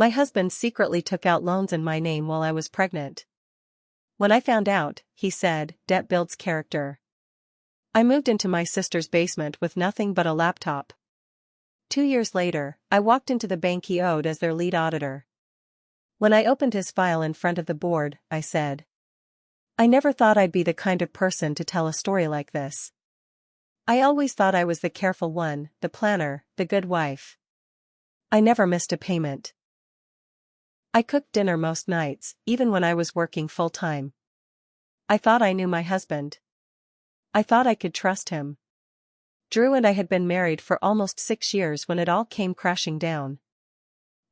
My husband secretly took out loans in my name while I was pregnant. When I found out, he said, debt builds character. I moved into my sister's basement with nothing but a laptop. 2 years later, I walked into the bank he owed as their lead auditor. When I opened his file in front of the board, I said, I never thought I'd be the kind of person to tell a story like this. I always thought I was the careful one, the planner, the good wife. I never missed a payment. I cooked dinner most nights, even when I was working full-time. I thought I knew my husband. I thought I could trust him. Drew and I had been married for almost 6 years when it all came crashing down.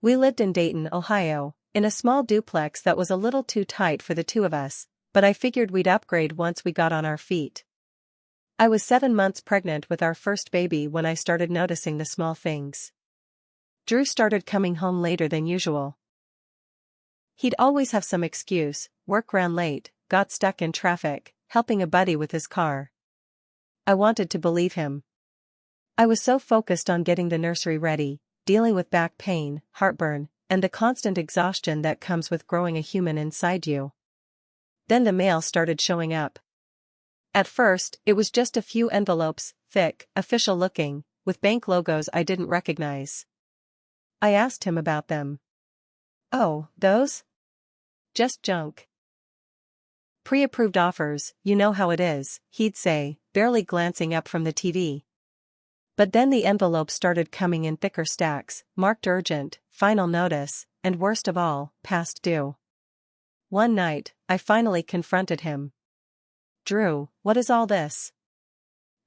We lived in Dayton, Ohio, in a small duplex that was a little too tight for the two of us, but I figured we'd upgrade once we got on our feet. I was 7 months pregnant with our first baby when I started noticing the small things. Drew started coming home later than usual. He'd always have some excuse, work ran late, got stuck in traffic, helping a buddy with his car. I wanted to believe him. I was so focused on getting the nursery ready, dealing with back pain, heartburn, and the constant exhaustion that comes with growing a human inside you. Then the mail started showing up. At first, it was just a few envelopes, thick, official-looking, with bank logos I didn't recognize. I asked him about them. Oh, those? Just junk. Pre-approved offers, you know how it is, he'd say, barely glancing up from the TV. But then the envelopes started coming in thicker stacks, marked urgent, final notice, and worst of all, past due. One night, I finally confronted him. Drew, what is all this?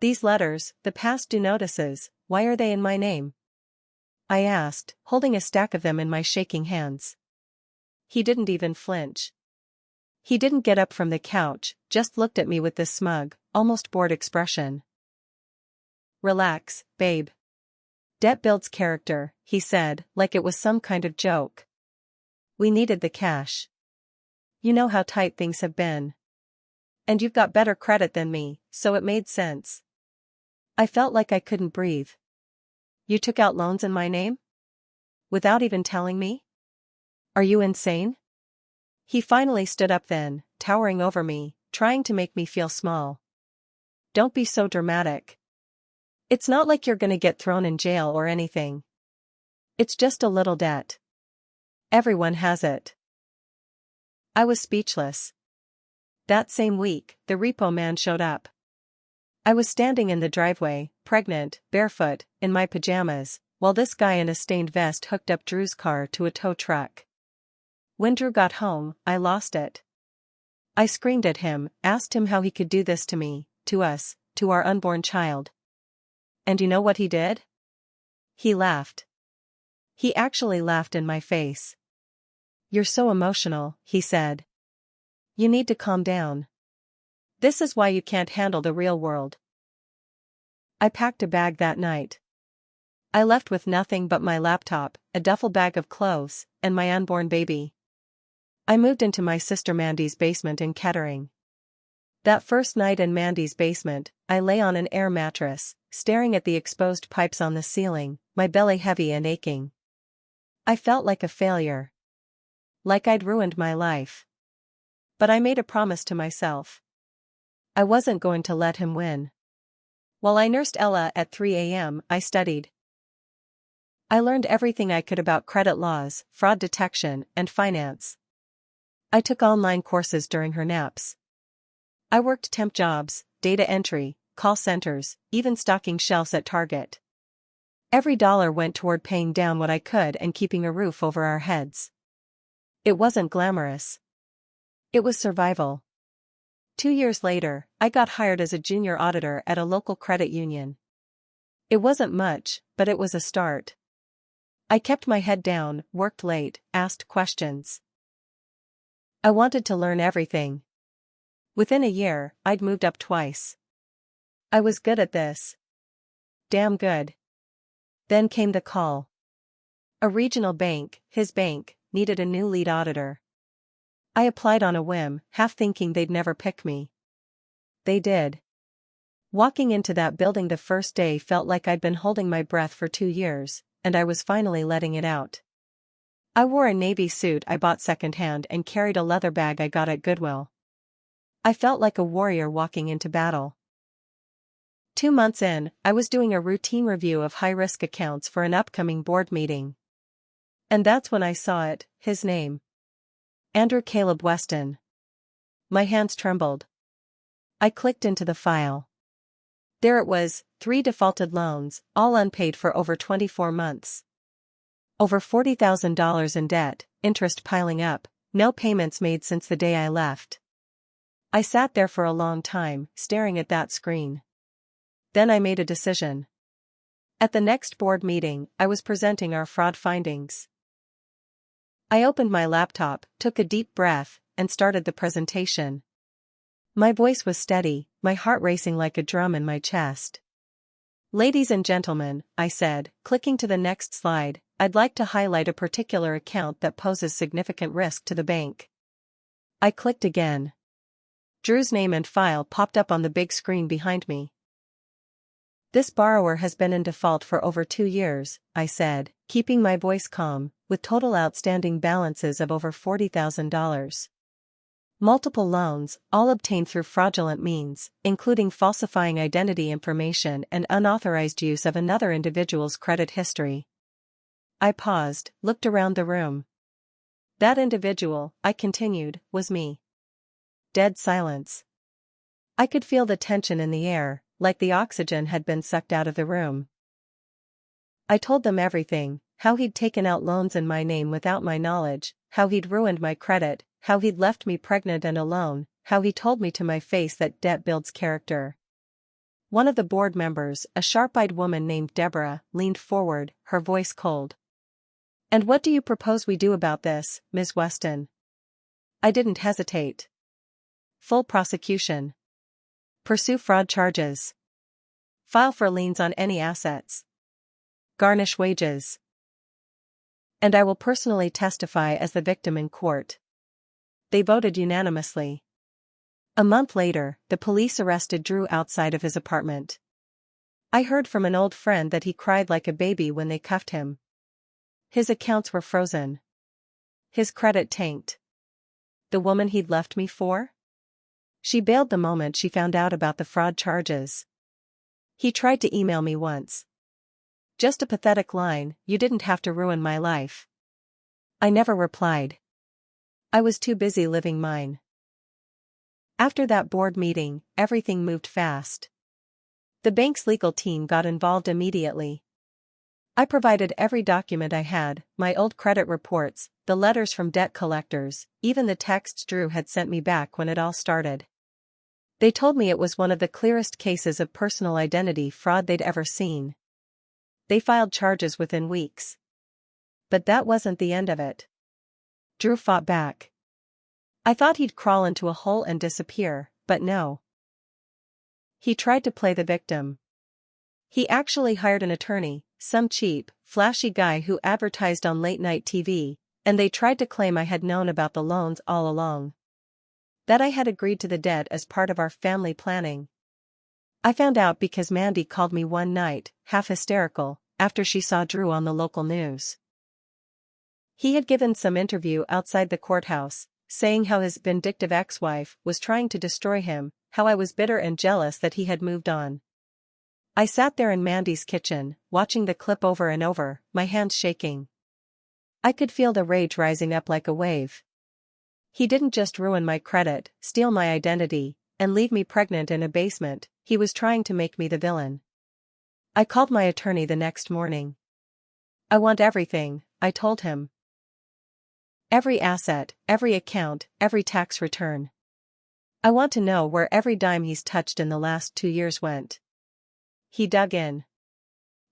These letters, the past due notices, why are they in my name? I asked, holding a stack of them in my shaking hands. He didn't even flinch. He didn't get up from the couch, just looked at me with this smug, almost bored expression. Relax, babe. Debt builds character, he said, like it was some kind of joke. We needed the cash. You know how tight things have been. And you've got better credit than me, so it made sense. I felt like I couldn't breathe. You took out loans in my name? Without even telling me? Are you insane? He finally stood up then, towering over me, trying to make me feel small. Don't be so dramatic. It's not like you're gonna get thrown in jail or anything. It's just a little debt. Everyone has it. I was speechless. That same week, the repo man showed up. I was standing in the driveway, pregnant, barefoot, in my pajamas, while this guy in a stained vest hooked up Drew's car to a tow truck. When Drew got home, I lost it. I screamed at him, asked him how he could do this to me, to us, to our unborn child. And you know what he did? He laughed. He actually laughed in my face. You're so emotional, he said. You need to calm down. This is why you can't handle the real world. I packed a bag that night. I left with nothing but my laptop, a duffel bag of clothes, and my unborn baby. I moved into my sister Mandy's basement in Kettering. That first night in Mandy's basement, I lay on an air mattress, staring at the exposed pipes on the ceiling, my belly heavy and aching. I felt like a failure. Like I'd ruined my life. But I made a promise to myself. I wasn't going to let him win. While I nursed Ella at 3 a.m., I studied. I learned everything I could about credit laws, fraud detection, and finance. I took online courses during her naps. I worked temp jobs, data entry, call centers, even stocking shelves at Target. Every dollar went toward paying down what I could and keeping a roof over our heads. It wasn't glamorous. It was survival. 2 years later, I got hired as a junior auditor at a local credit union. It wasn't much, but it was a start. I kept my head down, worked late, asked questions. I wanted to learn everything. Within a year, I'd moved up twice. I was good at this. Damn good. Then came the call. A regional bank, his bank, needed a new lead auditor. I applied on a whim, half thinking they'd never pick me. They did. Walking into that building the first day felt like I'd been holding my breath for 2 years, and I was finally letting it out. I wore a navy suit I bought secondhand and carried a leather bag I got at Goodwill. I felt like a warrior walking into battle. 2 months in, I was doing a routine review of high-risk accounts for an upcoming board meeting. And that's when I saw it, his name. Andrew Caleb Weston. My hands trembled. I clicked into the file. There it was, 3 defaulted loans, all unpaid for over 24 months. Over $40,000 in debt, interest piling up, no payments made since the day I left. I sat there for a long time, staring at that screen. Then I made a decision. At the next board meeting, I was presenting our fraud findings. I opened my laptop, took a deep breath, and started the presentation. My voice was steady, my heart racing like a drum in my chest. Ladies and gentlemen, I said, clicking to the next slide, I'd like to highlight a particular account that poses significant risk to the bank. I clicked again. Drew's name and file popped up on the big screen behind me. This borrower has been in default for over 2 years, I said, keeping my voice calm, with total outstanding balances of over $40,000. Multiple loans, all obtained through fraudulent means, including falsifying identity information and unauthorized use of another individual's credit history. I paused, looked around the room. That individual, I continued, was me. Dead silence. I could feel the tension in the air, like the oxygen had been sucked out of the room. I told them everything, how he'd taken out loans in my name without my knowledge, how he'd ruined my credit, how he'd left me pregnant and alone, how he told me to my face that debt builds character. One of the board members, a sharp-eyed woman named Deborah, leaned forward, her voice cold. "And what do you propose we do about this, Ms. Weston?" I didn't hesitate. Full prosecution. Pursue fraud charges. File for liens on any assets. Garnish wages. And I will personally testify as the victim in court. They voted unanimously. A month later, the police arrested Drew outside of his apartment. I heard from an old friend that he cried like a baby when they cuffed him. His accounts were frozen. His credit tanked. The woman he'd left me for? She bailed the moment she found out about the fraud charges. He tried to email me once. Just a pathetic line, "You didn't have to ruin my life." I never replied. I was too busy living mine. After that board meeting, everything moved fast. The bank's legal team got involved immediately. I provided every document I had, my old credit reports, the letters from debt collectors, even the texts Drew had sent me back when it all started. They told me it was one of the clearest cases of personal identity fraud they'd ever seen. They filed charges within weeks. But that wasn't the end of it. Drew fought back. I thought he'd crawl into a hole and disappear, but no. He tried to play the victim. He actually hired an attorney, some cheap, flashy guy who advertised on late-night TV, and they tried to claim I had known about the loans all along. That I had agreed to the debt as part of our family planning. I found out because Mandy called me one night, half hysterical, after she saw Drew on the local news. He had given some interview outside the courthouse, saying how his vindictive ex-wife was trying to destroy him, how I was bitter and jealous that he had moved on. I sat there in Mandy's kitchen, watching the clip over and over, my hands shaking. I could feel the rage rising up like a wave. He didn't just ruin my credit, steal my identity, and leave me pregnant in a basement, he was trying to make me the villain. I called my attorney the next morning. "I want everything," I told him. "Every asset, every account, every tax return. I want to know where every dime he's touched in the last 2 years went." He dug in.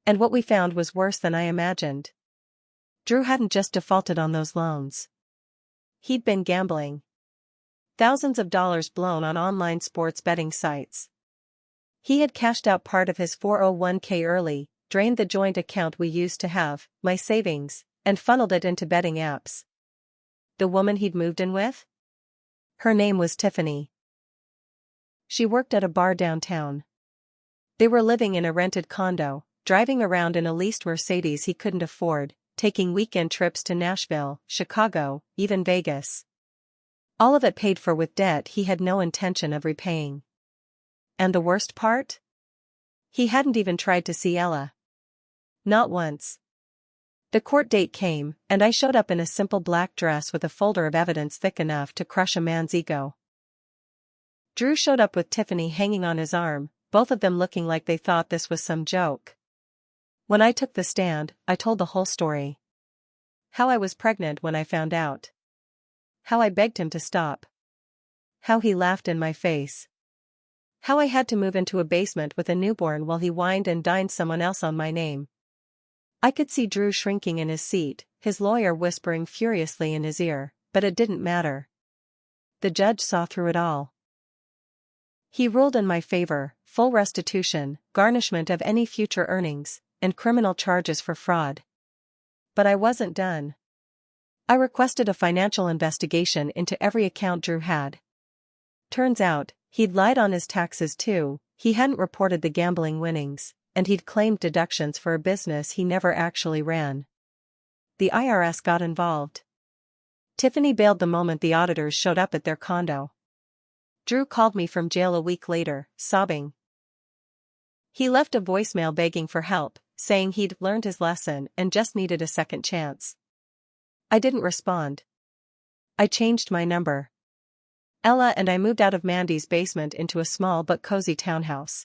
And what we found was worse than I imagined. Drew hadn't just defaulted on those loans. He'd been gambling. Thousands of dollars blown on online sports betting sites. He had cashed out part of his 401k early, drained the joint account we used to have, my savings, and funneled it into betting apps. The woman he'd moved in with? Her name was Tiffany. She worked at a bar downtown. They were living in a rented condo, driving around in a leased Mercedes he couldn't afford, taking weekend trips to Nashville, Chicago, even Vegas. All of it paid for with debt he had no intention of repaying. And the worst part? He hadn't even tried to see Ella. Not once. The court date came, and I showed up in a simple black dress with a folder of evidence thick enough to crush a man's ego. Drew showed up with Tiffany hanging on his arm, both of them looking like they thought this was some joke. When I took the stand, I told the whole story. How I was pregnant when I found out. How I begged him to stop. How he laughed in my face. How I had to move into a basement with a newborn while he wined and dined someone else on my name. I could see Drew shrinking in his seat, his lawyer whispering furiously in his ear, but it didn't matter. The judge saw through it all. He ruled in my favor, full restitution, garnishment of any future earnings, and criminal charges for fraud. But I wasn't done. I requested a financial investigation into every account Drew had. Turns out, he'd lied on his taxes too, he hadn't reported the gambling winnings, and he'd claimed deductions for a business he never actually ran. The IRS got involved. Tiffany bailed the moment the auditors showed up at their condo. Drew called me from jail a week later, sobbing. He left a voicemail begging for help, saying he'd learned his lesson and just needed a second chance. I didn't respond. I changed my number. Ella and I moved out of Mandy's basement into a small but cozy townhouse.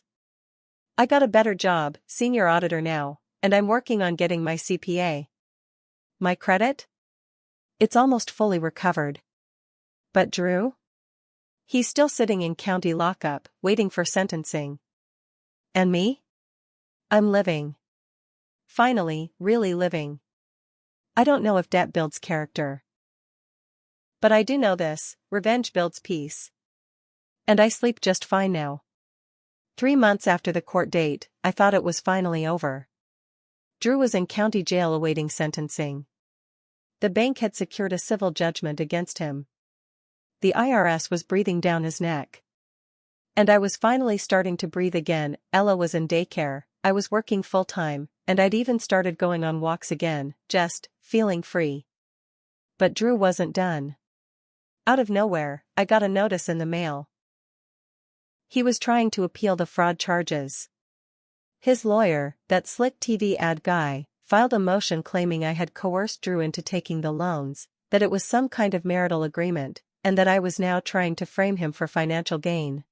I got a better job, senior auditor now, and I'm working on getting my CPA. My credit? It's almost fully recovered. But Drew? He's still sitting in county lockup, waiting for sentencing. And me? I'm living. Finally, really living. I don't know if debt builds character. But I do know this, revenge builds peace. And I sleep just fine now. 3 months after the court date, I thought it was finally over. Drew was in county jail awaiting sentencing. The bank had secured a civil judgment against him. The IRS was breathing down his neck. And I was finally starting to breathe again. Ella was in daycare, I was working full-time, and I'd even started going on walks again, just feeling free. But Drew wasn't done. Out of nowhere, I got a notice in the mail. He was trying to appeal the fraud charges. His lawyer, that slick TV ad guy, filed a motion claiming I had coerced Drew into taking the loans, that it was some kind of marital agreement, and that I was now trying to frame him for financial gain.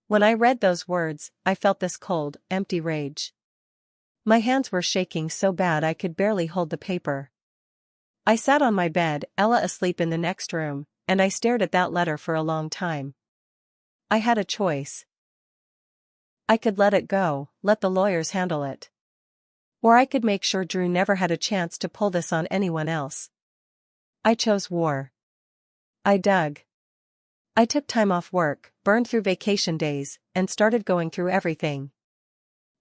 When I read those words, I felt this cold, empty rage. My hands were shaking so bad I could barely hold the paper. I sat on my bed, Ella asleep in the next room, and I stared at that letter for a long time. I had a choice. I could let it go, let the lawyers handle it. Or I could make sure Drew never had a chance to pull this on anyone else. I chose war. I dug. I took time off work, burned through vacation days, and started going through everything.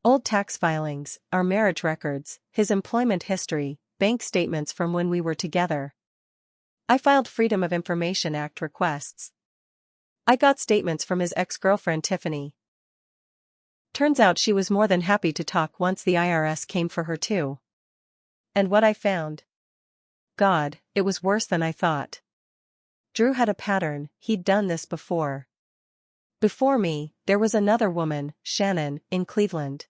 Old tax filings, our marriage records, his employment history, bank statements from when we were together. I filed Freedom of Information Act requests. I got statements from his ex-girlfriend Tiffany. Turns out she was more than happy to talk once the IRS came for her too. And what I found? God, it was worse than I thought. Drew had a pattern, he'd done this before. Before me, there was another woman, Shannon, in Cleveland.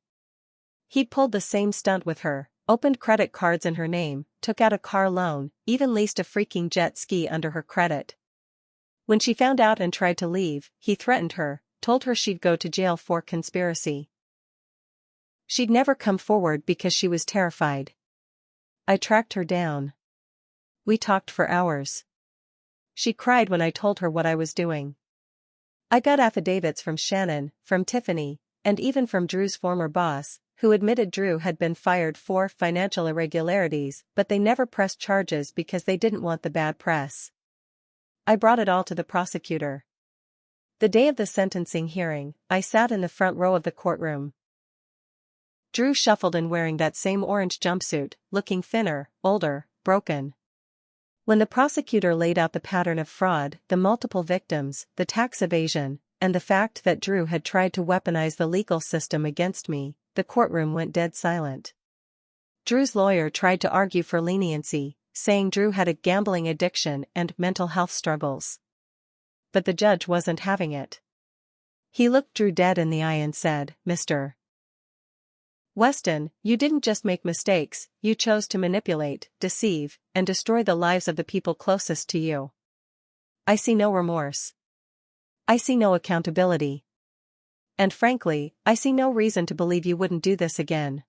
He'd pulled the same stunt with her, opened credit cards in her name, took out a car loan, even leased a freaking jet ski under her credit. When she found out and tried to leave, he threatened her, told her she'd go to jail for conspiracy. She'd never come forward because she was terrified. I tracked her down. We talked for hours. She cried when I told her what I was doing. I got affidavits from Shannon, from Tiffany, and even from Drew's former boss, who admitted Drew had been fired for financial irregularities, but they never pressed charges because they didn't want the bad press. I brought it all to the prosecutor. The day of the sentencing hearing, I sat in the front row of the courtroom. Drew shuffled in wearing that same orange jumpsuit, looking thinner, older, broken. When the prosecutor laid out the pattern of fraud, the multiple victims, the tax evasion, and the fact that Drew had tried to weaponize the legal system against me, the courtroom went dead silent. Drew's lawyer tried to argue for leniency, saying Drew had a gambling addiction and mental health struggles. But the judge wasn't having it. He looked Drew dead in the eye and said, "Mr. Weston, you didn't just make mistakes, you chose to manipulate, deceive, and destroy the lives of the people closest to you. I see no remorse. I see no accountability. And frankly, I see no reason to believe you wouldn't do this again."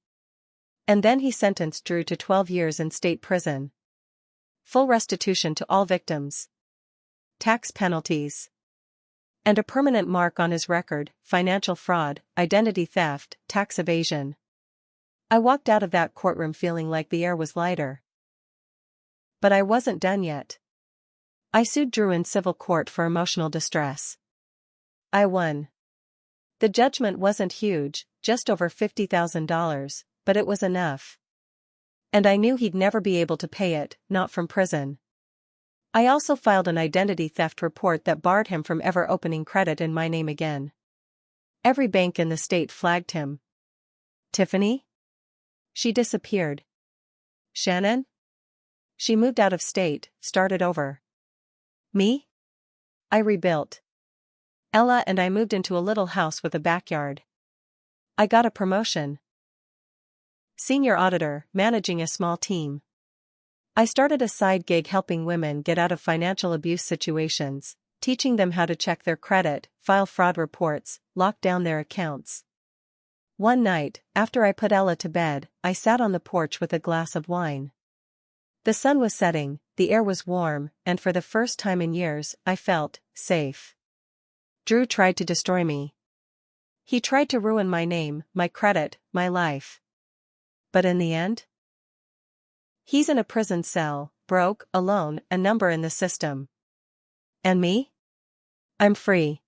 And then he sentenced Drew to 12 years in state prison. Full restitution to all victims. Tax penalties. And a permanent mark on his record: financial fraud, identity theft, tax evasion. I walked out of that courtroom feeling like the air was lighter. But I wasn't done yet. I sued Drew in civil court for emotional distress. I won. The judgment wasn't huge, just over $50,000, but it was enough. And I knew he'd never be able to pay it, not from prison. I also filed an identity theft report that barred him from ever opening credit in my name again. Every bank in the state flagged him. Tiffany? She disappeared. Shannon? She moved out of state, started over. Me? I rebuilt. Ella and I moved into a little house with a backyard. I got a promotion. Senior auditor, managing a small team. I started a side gig helping women get out of financial abuse situations, teaching them how to check their credit, file fraud reports, lock down their accounts. One night, after I put Ella to bed, I sat on the porch with a glass of wine. The sun was setting, the air was warm, and for the first time in years, I felt safe. Drew tried to destroy me. He tried to ruin my name, my credit, my life. But in the end? He's in a prison cell, broke, alone, a number in the system. And me? I'm free.